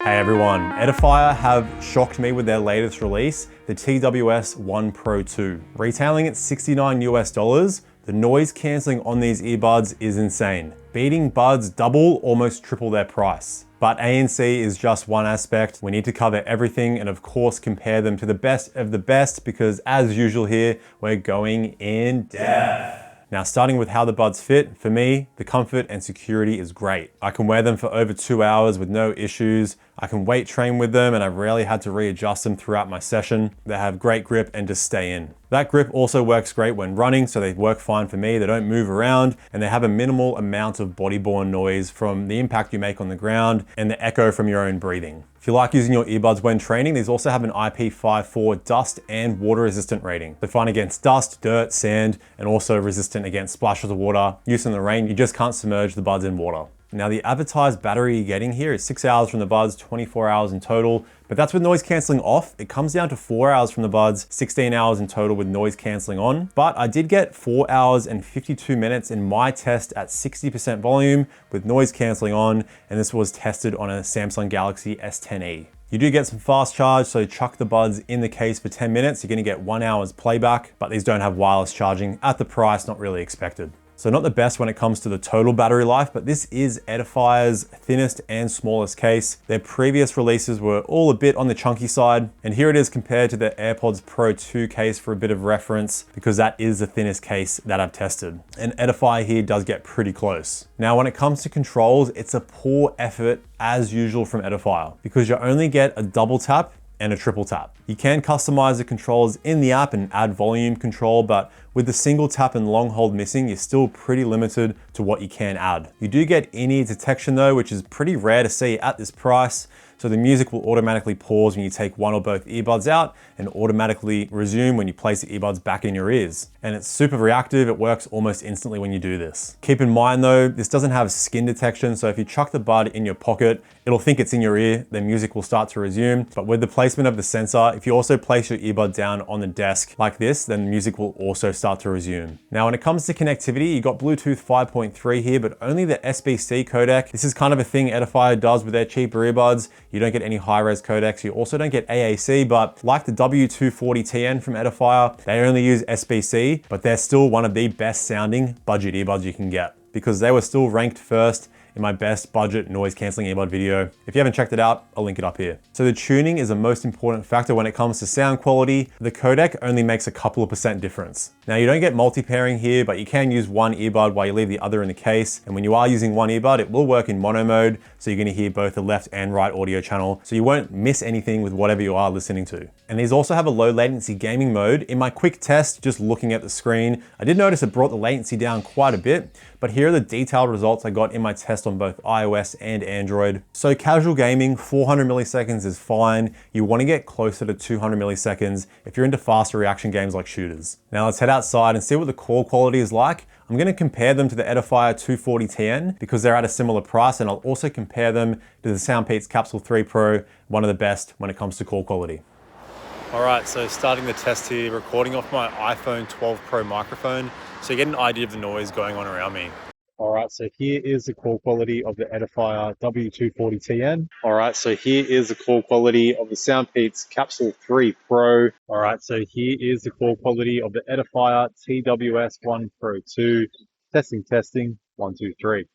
Hey everyone, Edifier have shocked me with their latest release, the TWS1 Pro 2. Retailing at $69 US, the noise cancelling on these earbuds is insane. Beating buds double, almost triple their price. But ANC is just one aspect. We need to cover everything and of course compare them to the best of the best because as usual here, we're going in depth. Now, starting with how the buds fit, for me, the comfort and security is great. I can wear them for over 2 hours with no issues. I can weight train with them and I've rarely had to readjust them throughout my session. They have great grip and just stay in. That grip also works great when running, so they work fine for me. They don't move around and they have a minimal amount of body-borne noise from the impact you make on the ground and the echo from your own breathing. If you like using your earbuds when training, these also have an IP54 dust and water resistant rating. They're fine against dust, dirt, sand, and also resistant against splashes of water. Use in the rain, you just can't submerge the buds in water. Now the advertised battery you're getting here is 6 hours from the buds, 24 hours in total, but that's with noise cancelling off. It comes down to 4 hours from the buds, 16 hours in total with noise cancelling on. But I did get 4 hours and 52 minutes in my test at 60% volume with noise cancelling on, and this was tested on a Samsung Galaxy S10e. You do get some fast charge, so chuck the buds in the case for 10 minutes. You're gonna get 1 hour's playback, but these don't have wireless charging at the price, not really expected. So not the best when it comes to the total battery life, but this is Edifier's thinnest and smallest case. Their previous releases were all a bit on the chunky side, and here it is compared to the AirPods Pro 2 case for a bit of reference, because that is the thinnest case that I've tested. And Edifier here does get pretty close. Now, when it comes to controls, it's a poor effort as usual from Edifier, because you only get a double tap and a triple tap. You can customize the controls in the app and add volume control, but with the single tap and long hold missing, you're still pretty limited to what you can add. You do get in-ear detection though, which is pretty rare to see at this price. So the music will automatically pause when you take one or both earbuds out and automatically resume when you place the earbuds back in your ears. And it's super reactive, it works almost instantly when you do this. Keep in mind though, this doesn't have skin detection, so if you chuck the bud in your pocket, it'll think it's in your ear, the music will start to resume. But with the placement of the sensor, if you also place your earbud down on the desk like this, then the music will also start to resume. Now, when it comes to connectivity, you got Bluetooth 5.3 here, but only the SBC codec. This is kind of a thing Edifier does with their cheaper earbuds. You don't get any high-res codecs. You also don't get AAC, but like the W240TN from Edifier, they only use SBC, but they're still one of the best sounding budget earbuds you can get because they were still ranked first in my best budget noise cancelling earbud video. If you haven't checked it out, I'll link it up here. So the tuning is the most important factor when it comes to sound quality. The codec only makes a couple of % difference. Now you don't get multi-pairing here, but you can use one earbud while you leave the other in the case. And when you are using one earbud, it will work in mono mode. So you're gonna hear both the left and right audio channel. So you won't miss anything with whatever you are listening to. And these also have a low latency gaming mode. In my quick test, just looking at the screen, I did notice it brought the latency down quite a bit, but here are the detailed results I got in my test on both iOS and Android. So casual gaming, 400 milliseconds is fine. You want to get closer to 200 milliseconds if you're into faster reaction games like shooters. Now let's head outside and see what the call quality is like. I'm going to compare them to the Edifier 240TN because they're at a similar price, and I'll also compare them to the Soundpeats Capsule 3 Pro, one of the best when it comes to call quality. All right, so starting the test here, recording off my iPhone 12 Pro microphone, so you get an idea of the noise going on around me. All right, so here is the call quality of the Edifier W240TN. All right, so here is the call quality of the Soundpeats Capsule 3 Pro. All right, so here is the call quality of the Edifier TWS1 Pro 2. Testing, 1, 2, 3.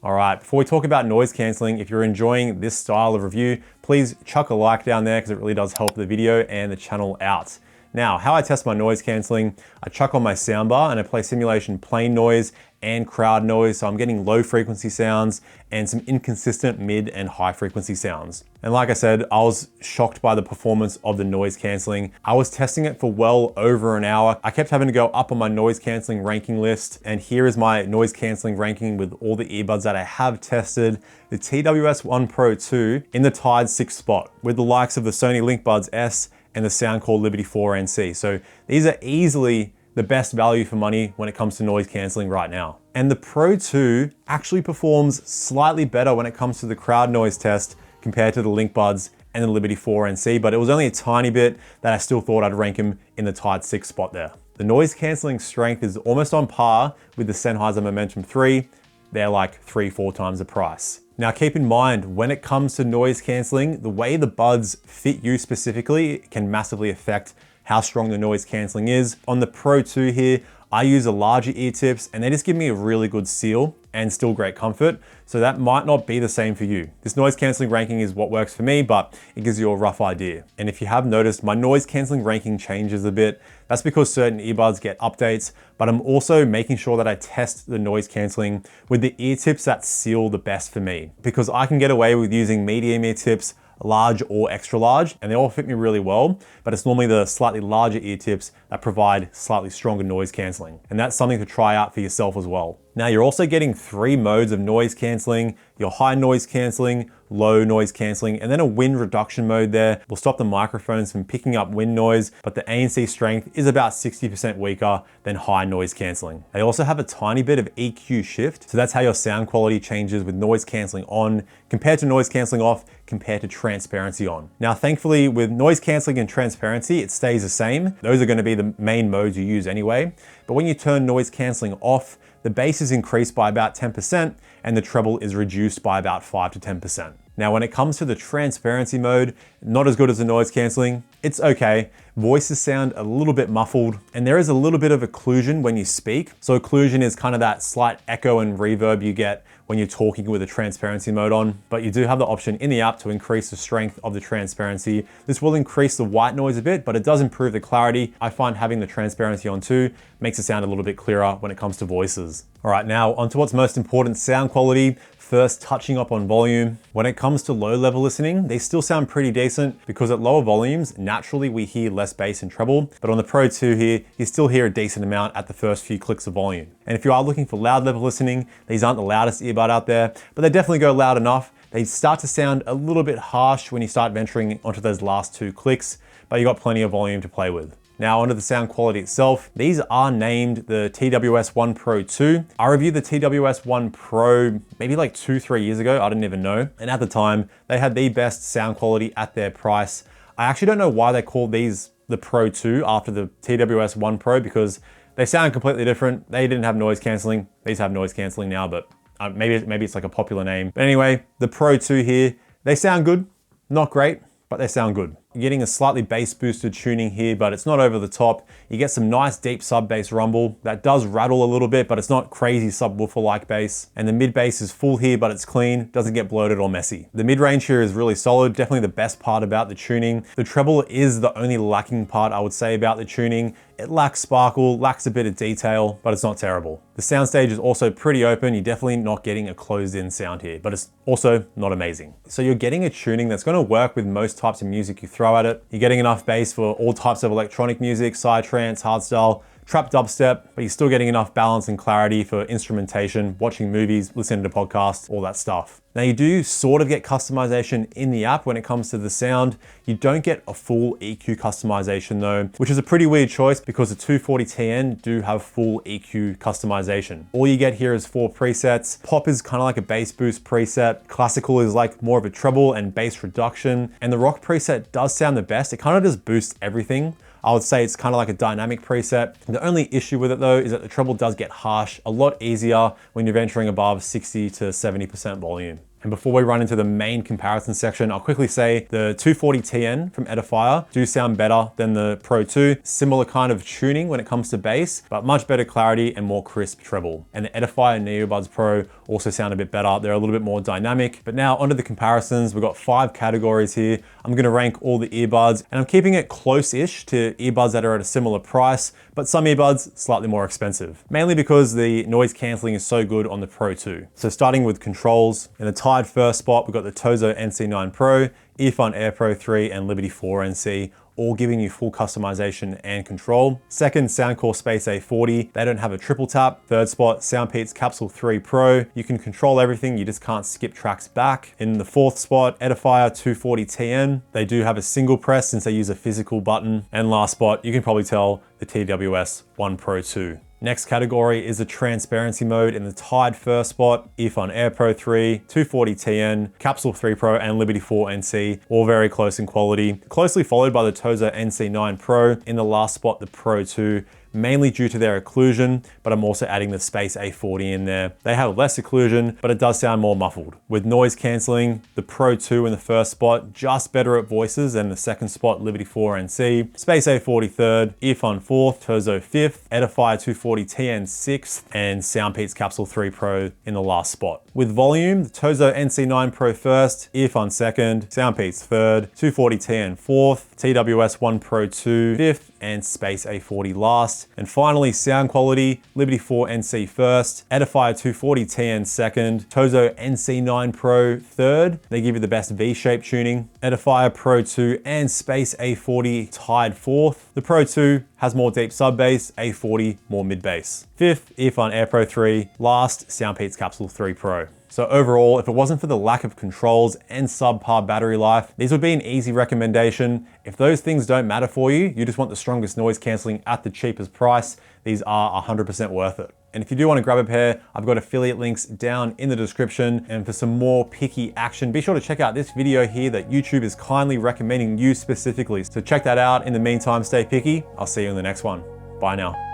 All right, before we talk about noise cancelling, if you're enjoying this style of review, please chuck a like down there because it really does help the video and the channel out. Now, how I test my noise cancelling, I chuck on my soundbar and I play simulation plain noise and crowd noise, so I'm getting low frequency sounds and some inconsistent mid and high frequency sounds. And like I said, I was shocked by the performance of the noise cancelling. I was testing it for well over an hour. I kept having to go up on my noise cancelling ranking list, and here is my noise cancelling ranking with all the earbuds that I have tested. The TWS1 Pro 2 in the tied 6th spot with the likes of the Sony LinkBuds S and the Soundcore Liberty 4 NC. So these are easily the best value for money when it comes to noise cancelling right now. And the Pro 2 actually performs slightly better when it comes to the crowd noise test compared to the LinkBuds and the Liberty 4 NC, but it was only a tiny bit that I still thought I'd rank him in the tied 6th spot there. The noise cancelling strength is almost on par with the Sennheiser Momentum 3. They're like 3-4 times the price. Now keep in mind, when it comes to noise canceling, the way the buds fit you specifically can massively affect how strong the noise canceling is. On the Pro 2 here, I use a larger ear tips and they just give me a really good seal and still great comfort. So that might not be the same for you. This noise canceling ranking is what works for me, but it gives you a rough idea. And if you have noticed, my noise canceling ranking changes a bit. That's because certain earbuds get updates, but I'm also making sure that I test the noise canceling with the ear tips that seal the best for me, because I can get away with using medium ear tips, large or extra large, and they all fit me really well, but it's normally the slightly larger ear tips that provide slightly stronger noise canceling. And that's something to try out for yourself as well. Now you're also getting 3 modes of noise canceling: your high noise canceling, low noise canceling, and then a wind reduction mode there will stop the microphones from picking up wind noise, but the ANC strength is about 60% weaker than high noise canceling. They also have a tiny bit of EQ shift, so that's how your sound quality changes with noise canceling on compared to noise canceling off compared to transparency on. Now thankfully with noise canceling and transparency, it stays the same. Those are going to be the main modes you use anyway, but when you turn noise canceling off, the bass is increased by about 10% and the treble is reduced by about 5 to 10%. Now, when it comes to the transparency mode, not as good as the noise canceling. It's okay. Voices sound a little bit muffled and there is a little bit of occlusion when you speak. So occlusion is kind of that slight echo and reverb you get when you're talking with a transparency mode on, but you do have the option in the app to increase the strength of the transparency. This will increase the white noise a bit, but it does improve the clarity. I find having the transparency on too makes it sound a little bit clearer when it comes to voices. All right, now onto what's most important, sound quality. First, touching up on volume. When it comes to low level listening, they still sound pretty decent because at lower volumes, naturally we hear less bass and treble, but on the Pro 2 here, you still hear a decent amount at the first few clicks of volume. And if you are looking for loud level listening, these aren't the loudest earbud out there, but they definitely go loud enough. They start to sound a little bit harsh when you start venturing onto those last 2 clicks, but you got plenty of volume to play with. Now onto the sound quality itself. These are named the TWS1 Pro 2. I reviewed the TWS1 Pro maybe like 2-3 years ago, I didn't even know. And at the time, they had the best sound quality at their price. I actually don't know why they called these the Pro 2 after the TWS1 Pro, because they sound completely different. They didn't have noise canceling. These have noise canceling now, but maybe it's like a popular name. But anyway, the Pro 2 here, they sound good. Not great, but they sound good. You're getting a slightly bass boosted tuning here, but it's not over the top. You get some nice deep sub bass rumble that does rattle a little bit, but it's not crazy subwoofer like bass. And the mid bass is full here, but it's clean, doesn't get bloated or messy. The mid range here is really solid, definitely the best part about the tuning. The treble is the only lacking part I would say about the tuning. It lacks sparkle, lacks a bit of detail, but it's not terrible. The soundstage is also pretty open. You're definitely not getting a closed in sound here, but it's also not amazing. So you're getting a tuning that's gonna work with most types of music you throw at it. You're getting enough bass for all types of electronic music, psytrance, hardstyle, trap dubstep, but you're still getting enough balance and clarity for instrumentation, watching movies, listening to podcasts, all that stuff. Now you do sort of get customization in the app when it comes to the sound. You don't get a full EQ customization though, which is a pretty weird choice because the 240TN do have full EQ customization. All you get here is 4 presets. Pop is kind of like a bass boost preset. Classical is like more of a treble and bass reduction. And the rock preset does sound the best. It kind of just boosts everything. I would say it's kind of like a dynamic preset. The only issue with it though is that the treble does get harsh a lot easier when you're venturing above 60 to 70% volume. And before we run into the main comparison section, I'll quickly say the 240TN from Edifier do sound better than the Pro 2. Similar kind of tuning when it comes to bass, but much better clarity and more crisp treble. And the Edifier Neobuds Pro also sound a bit better. They're a little bit more dynamic. But now onto the comparisons. We've got 5 categories here. I'm gonna rank all the earbuds and I'm keeping it close-ish to earbuds that are at a similar price, but some earbuds slightly more expensive. Mainly because the noise canceling is so good on the Pro 2. So starting with controls, in the tied first spot, we've got the Tozo NC9 Pro, Earphone Air Pro 3, and Liberty 4 NC, all giving you full customization and control. Second, Soundcore Space A40. They don't have a triple tap. Third spot, Soundpeats Capsule 3 Pro. You can control everything, you just can't skip tracks back. In the fourth spot, Edifier 240TN. They do have a single press since they use a physical button. And last spot, you can probably tell, the TWS1 Pro 2. Next category is the transparency mode. In the tied first spot, Earphone Air Pro 3, 240TN, Capsule 3 Pro, and Liberty 4 NC, all very close in quality. Closely followed by the Tozo NC9 Pro. In the last spot, the Pro 2. mainly due to their occlusion, but I'm also adding the Space A40 in there. They have less occlusion, but it does sound more muffled. With noise cancelling, the Pro 2 in the first spot, just better at voices than the second spot, Liberty 4 NC, Space A40 third, Earphone 4th, Tozo 5th, Edifier 240 TN 6th, and Soundpeats Capsule 3 Pro in the last spot. With volume, the Tozo NC9 Pro first, Earphone second, Soundpeats third, 240 TN 4th, TWS1 Pro 2 5th, and Space A40 last. And finally, sound quality, Liberty 4 NC first, Edifier 240 TN second, Tozo NC9 Pro third. They give you the best V-shape tuning. Edifier Pro 2 and Space A40 tied fourth. The Pro 2 has more deep sub bass, A40 more mid bass. Fifth, Earphone Air Pro 3. Last, Soundpeats Capsule 3 Pro. So overall, if it wasn't for the lack of controls and subpar battery life, these would be an easy recommendation. If those things don't matter for you, you just want the strongest noise cancelling at the cheapest price, these are 100% worth it. And if you do want to grab a pair, I've got affiliate links down in the description. And for some more picky action, be sure to check out this video here that YouTube is kindly recommending you specifically. So check that out. In the meantime, stay picky. I'll see you in the next one. Bye now.